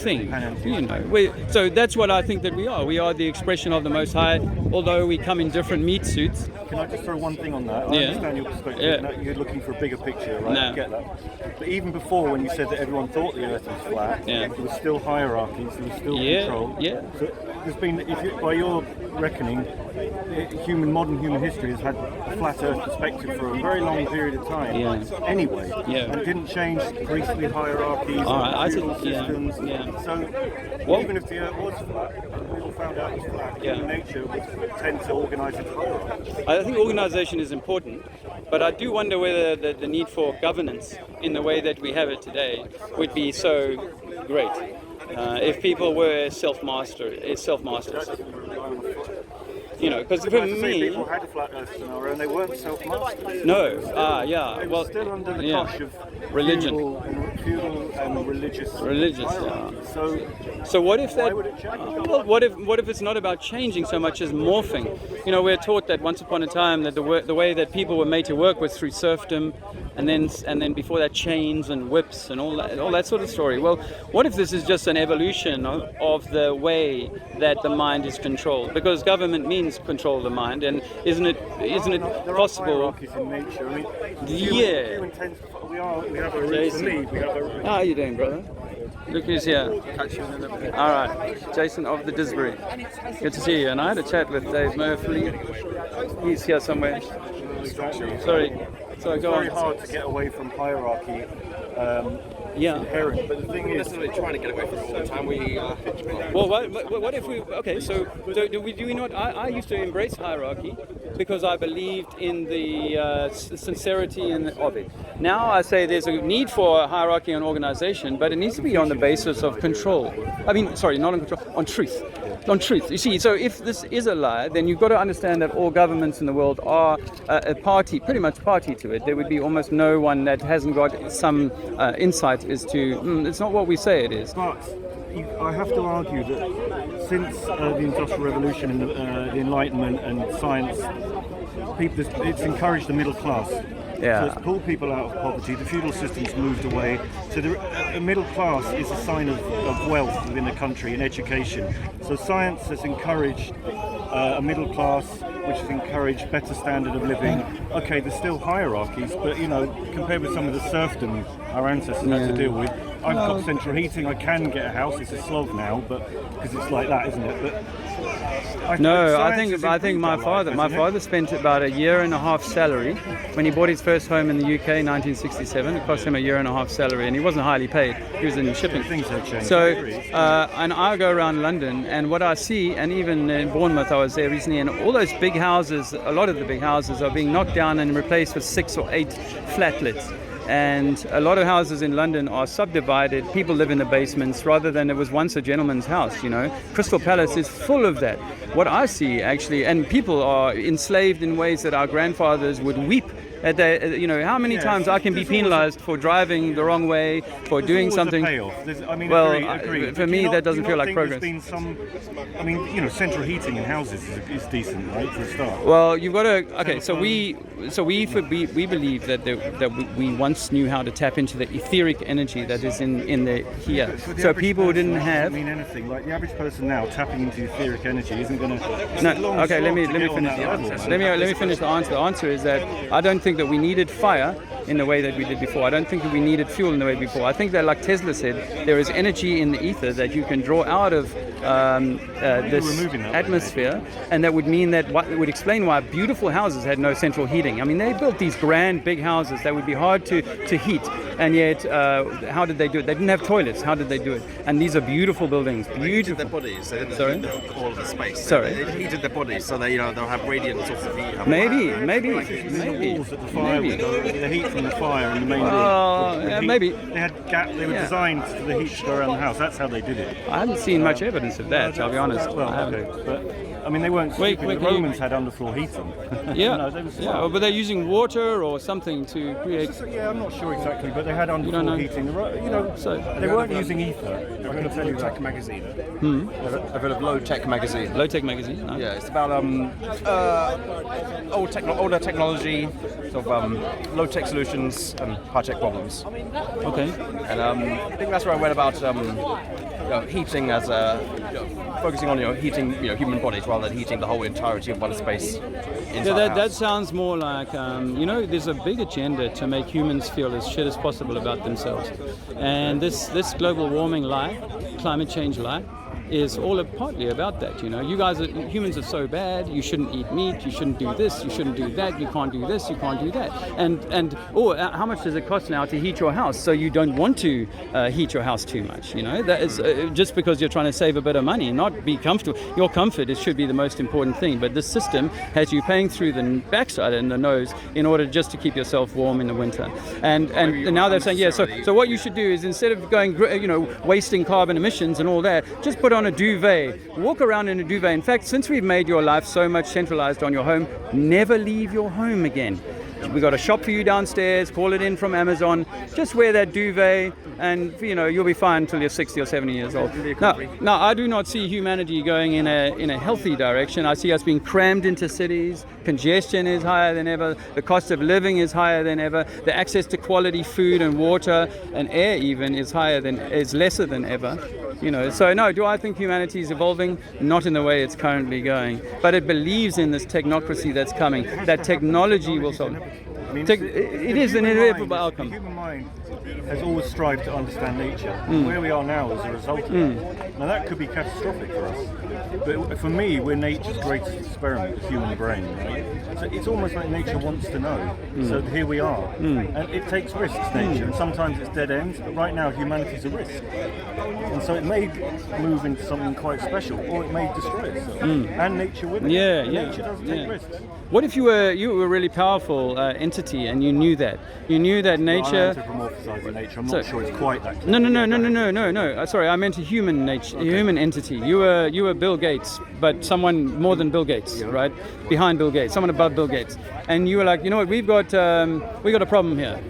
thing, you know. So that's what I think that we are. We are the expression of the Most High, although we come in different meat suits. Can I just throw one thing on that? I understand your perspective. Yeah. You're looking for a bigger picture, right? No. I get that. But even before, when you said that everyone thought the Earth was flat, there was still hierarchies, there was still control. Yeah. So there's been, by your reckoning, modern human history has had a flat Earth perspective for a very long period of time. Yeah. Anyway, Yeah. and it didn't change priestly hierarchies, feudal systems. Yeah. So even if the Earth was flat, we all found out it was flat. Yeah. Human nature would tend to organise its hierarchy. I think organisation is important, but I do wonder whether the need for governance in the way that we have it today would be so great if people were self-masters. You know, because for me, people had a flat Earth scenario and they weren't self-masters. no, They were still under the cosh of religion, feudal and religious. Yeah. So what if that? Why would it change? What if it's not about changing so much as morphing? You know, we're taught that once upon a time that the way that people were made to work was through serfdom, and then before that chains and whips and all that sort of story. Well, what if this is just an evolution of the way that the mind is controlled? Because government means control of the mind, and isn't it possible? Hierarchies in nature. I mean, Yeah. We have a route to lead. How are you doing, brother? Look who's here. All right, Jason of the Disbury. Good to see you. And I had a chat with Dave Murphy. He's here somewhere. Sorry, go on. It's very hard to get away from hierarchy. Inherent, but the thing is, Necessarily trying to get away from it all the time. Well, what if we? Okay, so do we not? I used to embrace hierarchy because I believed in the sincerity of it. Now I say there's a need for a hierarchy and organization, but it needs to be on the basis of control. I mean, sorry, not on control, on truth. On truth. You see, so if this is a lie, then you've got to understand that all governments in the world are pretty much party to it. There would be almost no one that hasn't got some insight as to it's not what we say it is. but I have to argue that since the Industrial Revolution and the Enlightenment and science, it's encouraged the middle class. Yeah. So it's pulled people out of poverty. The feudal system's moved away. So the middle class is a sign of wealth within the country and education. So science has encouraged a middle class, which has encouraged better standard of living. Okay, there's still hierarchies, but compared with some of the serfdom our ancestors had to deal with, I've got central heating. I can get a house. It's a slog now, but because it's like that, isn't it? But I think my father spent about a year and a half salary when he bought his first home in the UK in 1967. It cost him a year and a half salary, and he wasn't highly paid. He was in shipping. Things have changed. So, and I go around London, and what I see, and even in Bournemouth, I was there recently, and all those big houses, a lot of the big houses are being knocked down and replaced with 6 or 8 flatlets. And a lot of houses in London are subdivided. People live in the basements rather than it was once a gentleman's house, you know. Crystal Palace is full of that. What I see actually, and people are enslaved in ways that our grandfathers would weep at the, you know, how many times I can be penalized for driving the wrong way, for doing something. Agree. For me, that doesn't feel like progress. There's been some, I mean, you know, central heating in houses is decent, right, for a start. Well, you've got to. Okay, so we believe that we once knew how to tap into the etheric energy that is in the here. So people who didn't have. Mean anything like the average person now tapping into etheric energy isn't going to. No. Okay. Let me finish the answer. Let me finish the answer. The answer is that I don't think that we needed fire in the way that we did before. I don't think that we needed fuel in the way before. I think that, like Tesla said, there is energy in the ether that you can draw out of this atmosphere, and that would mean that it would explain why beautiful houses had no central heating. I mean, they built these grand, big houses that would be hard to heat, and yet how did they do it? They didn't have toilets. How did they do it? And these are beautiful buildings. Beautiful. They heated their bodies. They didn't heat all of the space. Sorry. They heated their bodies, so they, they'll have radiant sorts of heat. Maybe. The heat from the fire in the main room. Maybe. They had they were designed for the heat to go around the house. That's how they did it. I haven't seen much evidence of that, I'll be honest. Well, okay. But I mean, they weren't stupid. The Romans had underfloor heating. Yeah, but they're using water or something to create. I'm not sure exactly, but they had underfloor heating. They weren't using ether. I'm going to tell you that. Magazine. I've heard of Low Tech magazine. Low Tech magazine. No. Yeah, it's about older technology, sort of low tech solutions and high tech problems. Okay. And I think that's where I read about heating as focusing on heating human bodies rather than heating the whole entirety of one space. That sounds more like there's a big agenda to make humans feel as shit as possible about themselves, and this global warming lie, climate change lie, is all partly about that. Humans are so bad. You shouldn't eat meat. You shouldn't do this. You shouldn't do that. You can't do this. You can't do that. And how much does it cost now to heat your house? So you don't want to heat your house too much. That is just because you're trying to save a bit of money, not be comfortable. Your comfort should be the most important thing. But this system has you paying through the backside and the nose in order just to keep yourself warm in the winter. And now they're saying So what you should do is, instead of going wasting carbon emissions and all that, just put on a duvet, walk around in a duvet. In fact, since we've made your life so much centralized on your home, never leave your home again. We've got a shop for you downstairs, call it in from Amazon, just wear that duvet and you'll be fine until you're 60 or 70 years old. Now I do not see humanity going in a healthy direction. I see us being crammed into cities. Congestion is higher than ever. The cost of living is higher than ever. The access to quality food and water and air even is lesser than ever. So no, do I think humanity is evolving? Not in the way it's currently going, but it believes in this technocracy that's coming. That technology will solve. It is an inevitable outcome. The human mind has always strived to understand nature. Where we are now as a result of that. Now that could be catastrophic for us, but for me, we're nature's greatest experiment, the human brain. Right? So it's almost like nature wants to know. So here we are, and it takes risks, nature, and sometimes it's dead ends. But right now, humanity's a risk, and so it may move into something quite special, or it may destroy itself, and nature with it. Nature doesn't take risks. What if you were a really powerful entity and you knew that? You knew that nature. I'm anthropomorphizing nature. I'm not sure it's quite that. No. Sorry, I meant a human nature, a human entity. You were Bill Gates, but someone more than Bill Gates, right? Behind Bill Gates, someone above Bill Gates, and you were like, you know what? We've got a problem here.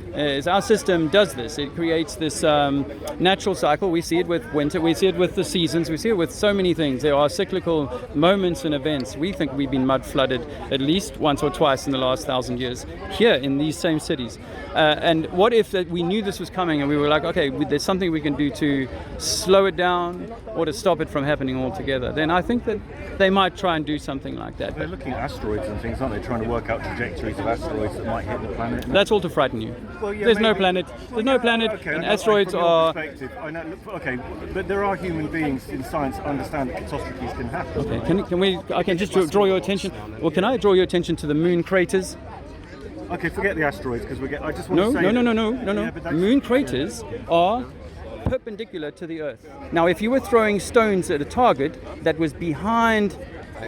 Our system does this. It creates this natural cycle. We see it with winter. We see it with the seasons. We see it with so many things. There are cyclical moments and events. We think we've been mud flooded at least once or twice in the last 1,000 years here in these same cities. And what if we knew this was coming and we were like, okay, there's something we can do to slow it down or to stop it from happening altogether? Then I think that they might try and do something like that. They're looking at asteroids and things, aren't they? Trying to work out trajectories of asteroids that might hit the planet. That's all to frighten you. Well, yeah, there's no planet. There's no planet, okay, and asteroids are. I know, okay, but there are human beings in science that understand that catastrophes can happen. Okay, can we? I can just draw your attention. Well, can I draw your attention to the moon craters? Okay, forget the asteroids because I just want to say. No. Yeah, moon craters are perpendicular to the Earth. Now, if you were throwing stones at a target that was behind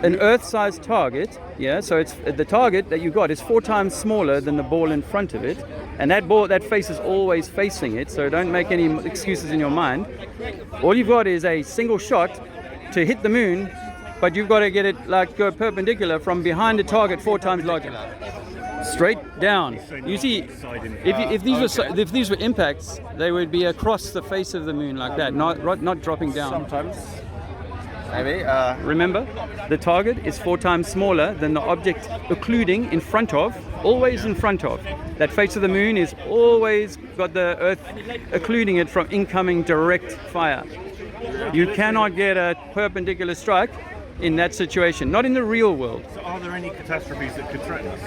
an Earth-sized target, yeah, so it's the target that you got is 4 times smaller than the ball in front of it, and that face is always facing it, so don't make any excuses in your mind. All you've got is a single shot to hit the moon, but you've got to get it like go perpendicular from behind the target 4 times larger. Straight down. You see, if these were impacts, they would be across the face of the moon like that, not dropping down. Sometimes. Maybe. Remember, the target is 4 times smaller than the object occluding in front of, always in front of. That face of the moon is always got the Earth occluding it from incoming direct fire. You cannot get a perpendicular strike in that situation, not in the real world. So are there any catastrophes that could threaten us?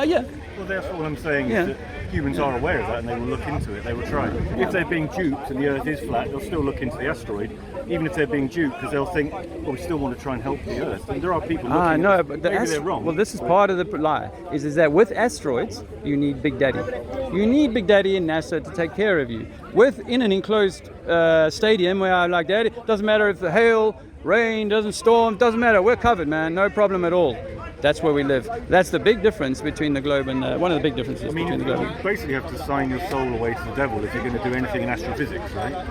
Yeah. Well, that's what I'm saying, is that humans are aware of that and they will look into it, they will try. If they're being duped and the Earth is flat, they'll still look into the asteroid, even if they're being duped, because they'll think, well, we still want to try and help the Earth. And there are people looking no, at but maybe they're wrong. Well, this is part of the lie, is that with asteroids, you need Big Daddy. You need Big Daddy and NASA to take care of you. In an enclosed stadium where I'm like, Daddy, doesn't matter if the hail, rain, doesn't storm, doesn't matter, we're covered, man, no problem at all. That's where we live. That's the big difference between the globe and one of the big differences between the globe. You basically have to sign your soul away to the devil if you're going to do anything in astrophysics, right?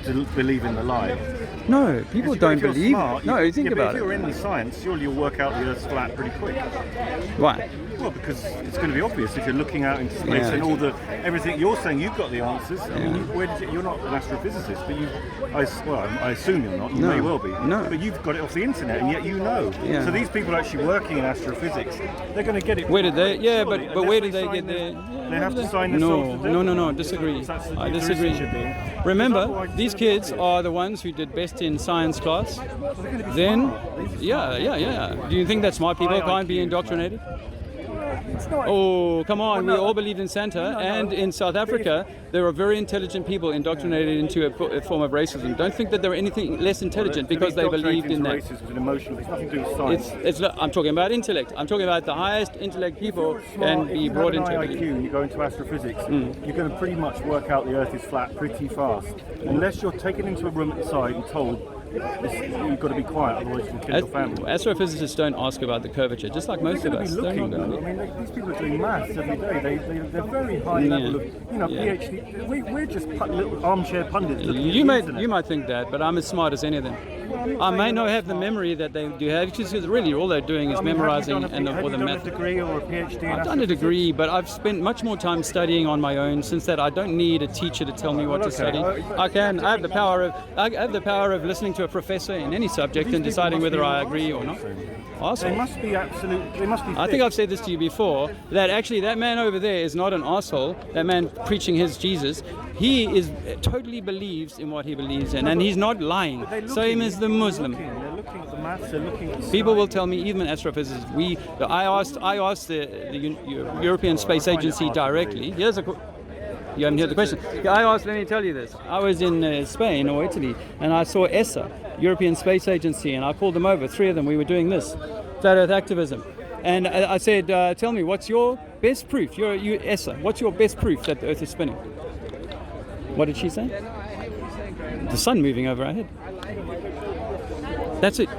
To believe in the lie. No, people don't believe. Smart, Think about it. If you're in the science, surely you'll work out the Earth's flat pretty quick. Why? Well, because it's going to be obvious if you're looking out into space and everything. You're saying you've got the answers. I mean, you're not an astrophysicist, but I assume you're not. You may well be. No. But you've got it off the internet, and yet you know. Yeah. So these people actually working in astrophysics, they're going to get it. Where did they? Yeah, surely, but where did they get their? They have to sign their soul to the devil. No. Disagree. I disagree. Remember, these kids are the ones who did best in science class. Then, yeah. Do you think that smart people can't be indoctrinated? Oh, come on, we all believed in Santa, and in South Africa, there are very intelligent people indoctrinated into a form of racism. Don't think that they're anything less intelligent because they believed in that. Racism is emotional, it's nothing to do with science. I'm talking about intellect. I'm talking about the highest intellect people can be brought into it. If you have an IQ and you go into astrophysics, you're going to pretty much work out the Earth is flat pretty fast. Unless you're taken into a room at the side and told, you've got to be quiet, otherwise you'll kill your family. Astrophysicists don't ask about the curvature, just like most of us. These people are doing maths every day. They're very high level of, PhD. We're just little armchair pundits. You might think that, but I'm as smart as any of them. I may not have the memory that they do have, because really all they're doing is memorizing have you done a degree or a PhD? I've done a degree, but I've spent much more time studying on my own. Since that, I don't need a teacher to tell me what to study. I have the power of listening to a professor in any subject and deciding whether I agree or not. Awesome. They must be I think I've said this to you before, that actually that man over there is not an asshole. That man preaching his Jesus, he totally believes in what he believes in, and he's not lying. Same as the Muslim. They're looking at the maths, they're looking at the People will tell me, even astrophysicists, I asked the European Space Agency directly. You haven't heard the question. Let me tell you this. I was in Spain or Italy, and I saw ESA, European Space Agency, and I called them over, 3 of them. We were doing this, flat Earth activism. And I said, tell me, what's your best proof? You ESA, what's your best proof that the Earth is spinning? What did she say? The sun moving over our head. That's it.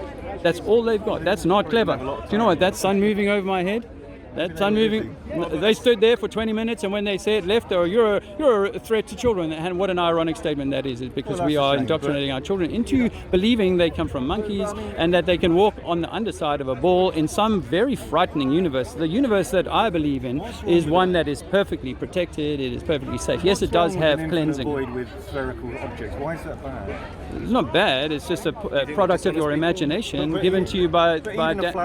That's all they've got. That's not clever. Do you know what? That sun moving over my head, that sun moving, they stood there for 20 minutes, and when they said left, you're a threat to children. And what an ironic statement that is because we are indoctrinating our children into believing they come from monkeys and that they can walk on the underside of a ball in some very frightening universe. The universe that I believe in is one that is perfectly protected, it is perfectly safe. Yes, it does have cleansing. Void with spherical objects. Why is that bad? It's not bad, it's just a product of your imagination given to you by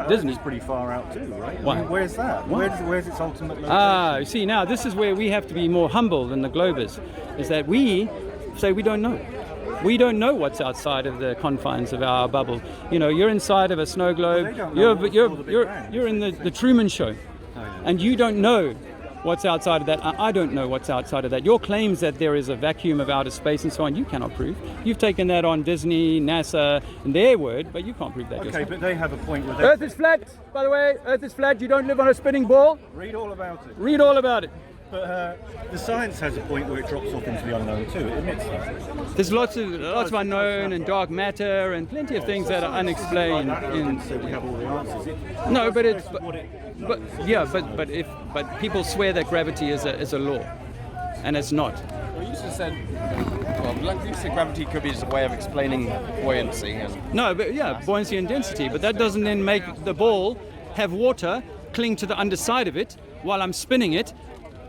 Disney. It's pretty far out too, right? Why? Where's that? Where's its ultimate location? You see, now this is where we have to be more humble than the Globers, is that we say we don't know. We don't know what's outside of the confines of our bubble. You're inside of a snow globe. You're in the Truman Show, and you don't know what's outside of that. I don't know what's outside of that. Your claims that there is a vacuum of outer space and so on, you cannot prove. You've taken that on Disney, NASA, and their word, but you can't prove that yourself. Okay, but they have a point with Earth is flat, by the way. Earth is flat. You don't live on a spinning ball. Read all about it. Read all about it. But the science has a point where it drops off into the unknown too. It admits that. There's lots of unknown and dark matter and plenty of things that are unexplained. So we have all the answers. No, but people swear that gravity is a law, and it's not. Well, you just said, you said gravity could be just a way of explaining buoyancy. No, but yeah, buoyancy and density. But that doesn't then make the ball have water cling to the underside of it while I'm spinning it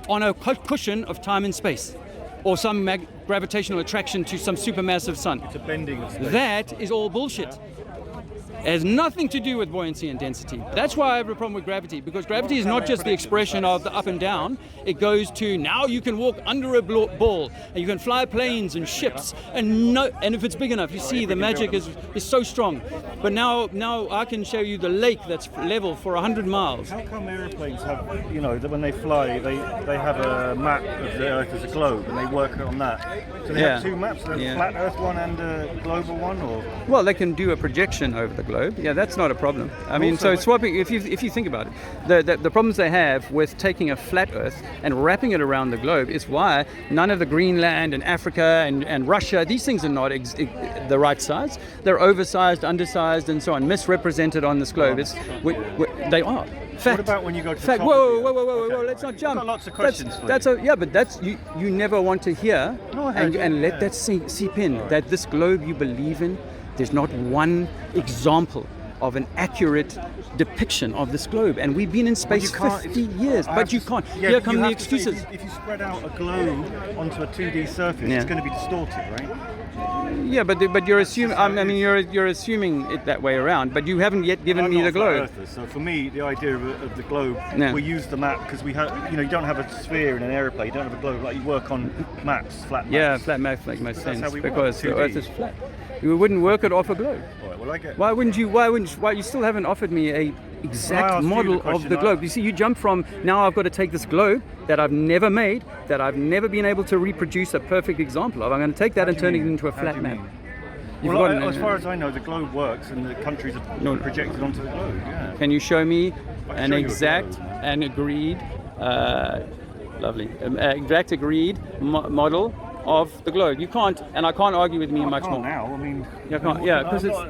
on a cushion of time and space, or some gravitational attraction to some supermassive sun. It's a bending of space. That is all bullshit. It has nothing to do with buoyancy and density. That's why I have a problem with gravity, because gravity is not just the expression of the up and down. It goes to now you can walk under a ball, and you can fly planes and ships, and if it's big enough, you see the magic is so strong. But now I can show you the lake that's level for 100 miles. How come aeroplanes have, that when they fly, they have a map of the Earth as a globe, and they work on that? So they have two maps, a flat Earth one and a global one, or? Well, they can do a projection over the globe. Yeah, that's not a problem. I mean, so swapping. If you think about it, the problems they have with taking a flat Earth and wrapping it around the globe is why none of the Greenland and Africa and Russia, these things are not the right size. They're oversized, undersized, and so on, misrepresented on this globe. They are. Fact. What about when you go to fact? The top Whoa! Let's not jump. I've got lots of questions for you. But that's you never want to hear and let that seep in. Right. That this globe you believe in, there's not one example of an accurate depiction of this globe, and we've been in space 50 years, but you can't. Yeah, here come the excuses. If you spread out a globe onto a 2D surface, it's going to be distorted, right? Yeah, but you're assuming. I mean, you're assuming it that way around. But you haven't yet given me the globe. So for me, the idea of the globe, we use the map because we have. You don't have a sphere in an aeroplane. You don't have a globe. Like you work on maps, flat maps. Yeah, flat maps make most sense because the Earth is flat. You wouldn't work it off a globe. All right, well, I get. Why wouldn't you? Why you still haven't offered me a exact model of the globe? You see, you jump from now I've got to take this globe that I've never made, that I've never been able to reproduce a perfect example of. I'm going to take that and turn it into a flat map. Well, as far as I know, the globe works and the countries are projected onto the globe. Yeah. Can you show me an exact and agreed, exact agreed model of the globe? You can't, and I can't argue with me much more. Now, I mean, you can't,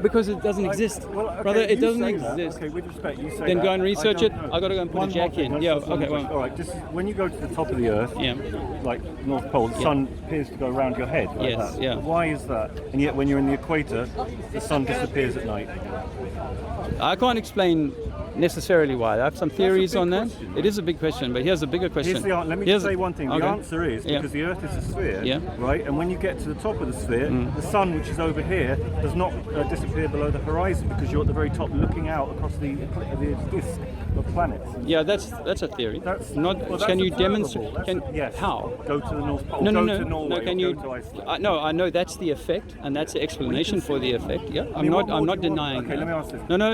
because it doesn't exist, brother. It doesn't exist. Okay, with respect, you say then go and research it. I got to go and put a jack in. Yeah. Okay. Well. All right. When you go to the top of the Earth, like North Pole, the sun appears to go around your head. Like that. Yeah. Why is that? And yet, when you're in the equator, the sun disappears at night. I can't explain necessarily why. I have some theories on that. Question, it is a big question, but here's a bigger question. Let me just say one thing. The answer is because the Earth is a sphere, right? And when you get to the top of the sphere, the sun, which is over here, does not disappear below the horizon because you're at the very top, looking out across the disk of planets. Yeah, that's a theory. That's not. Well, can you demonstrate? Yes. How? Go to the North Pole. No. To Norway. No. Can you? Go to Iceland. I know that's the effect, and that's the explanation for the effect. Yeah. I'm not denying. Okay, let me ask this. No.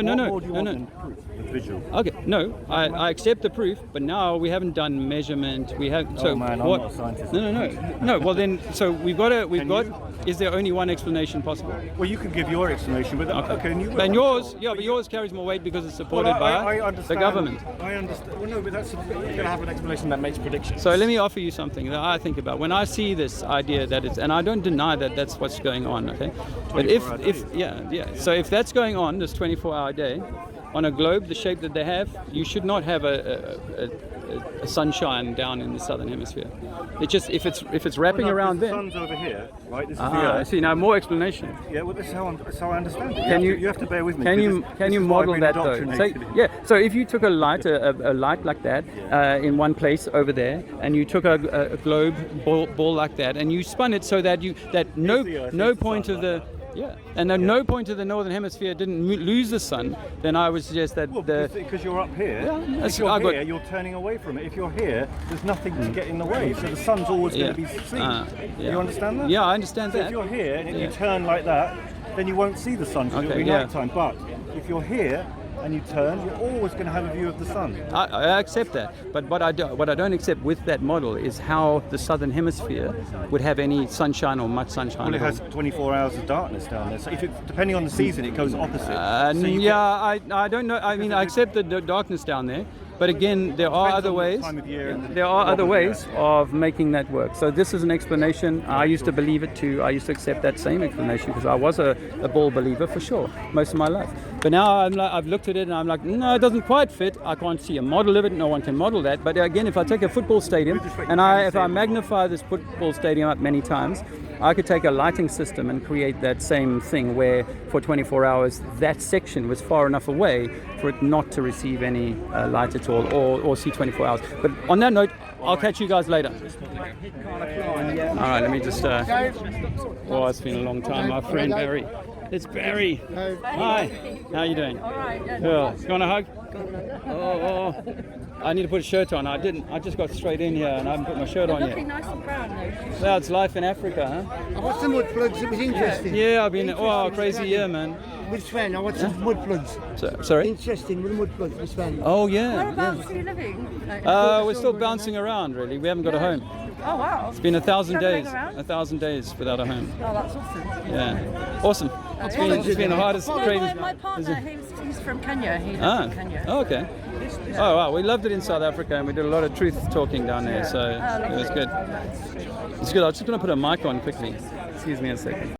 Visual. Okay, no, I accept the proof, but now we haven't done measurement. We have. So I'm not a scientist. No. Well then, so we've got. Is there only one explanation possible? Well, you can give your explanation, but okay. And yours, but yours carries more weight because it's supported by the government. I understand. Well, no, but that's you're going to have an explanation that makes predictions. So let me offer you something that I think about when I see this idea that it's, and I don't deny that that's what's going on. Okay, but if so if that's going on, this 24-hour day. On a globe the shape that they have, you should not have a sunshine down in the southern hemisphere. It just if it's wrapping around there. The sun's over here, right? This is the Earth. I see. Now more explanation. Yeah, well, this is how I understand it. You have to bear with me. Can you model that though? So if you took a light like that in one place over there, and you took a globe ball like that, and you spun it so that no point of the no point of the northern hemisphere didn't lose the sun, then I would suggest that because you're up here. If you're here, you're turning away from it. If you're here, there's nothing to get in the way, so the sun's always going to be seen. You understand that? Yeah, I understand that. So if you're here and you turn like that, then you won't see the sun because it'll be night time. But if you're here and you turn, you're always going to have a view of the sun. I accept that, but what I don't accept with that model is how the southern hemisphere would have any sunshine or much sunshine. Well, it has 24 hours of darkness down there, so depending on the season, it goes opposite. I don't know. I mean, I accept the darkness down there, But again, there are other ways. There are other ways of making that work. So this is an explanation. I used to believe it too. I used to accept that same explanation because I was a ball believer for sure most of my life. But now I've looked at it and I'm like, no, it doesn't quite fit. I can't see a model of it. No one can model that. But again, if I take a football stadium and if I magnify this football stadium up many times, I could take a lighting system and create that same thing where for 24 hours that section was far enough away for it not to receive any light at all or see 24 hours. But on that note, I'll catch you guys later. All right, let me just... oh, it's been a long time. My friend Barry. It's Barry. Hi. How are you doing? All right. Yeah. Cool. You want a hug? Oh, I need to put a shirt on. I didn't. I just got straight in here and I haven't put my shirt on yet. Looking nice and brown though. Well, it's life in Africa, huh? I watched some mud plugs, it was interesting. Yeah, I've been... Oh, crazy year, man. Which one? I watched some mud plugs. Sorry? Interesting with the mud plugs, which one? Oh, yeah. Whereabouts are you living? We're still bouncing around, really. We haven't got a home. Oh wow. It's been 1,000 days. Travelling around? 1,000 days without a home. Oh, that's awesome. Yeah. Awesome. It's been the hardest, craziest... My partner, he's from Kenya. He lives in Kenya. Oh, okay. Oh, wow. We loved it in South Africa and we did a lot of truth talking down there, so it was good. It's good. I'm just going to put a mic on quickly. Excuse me a second.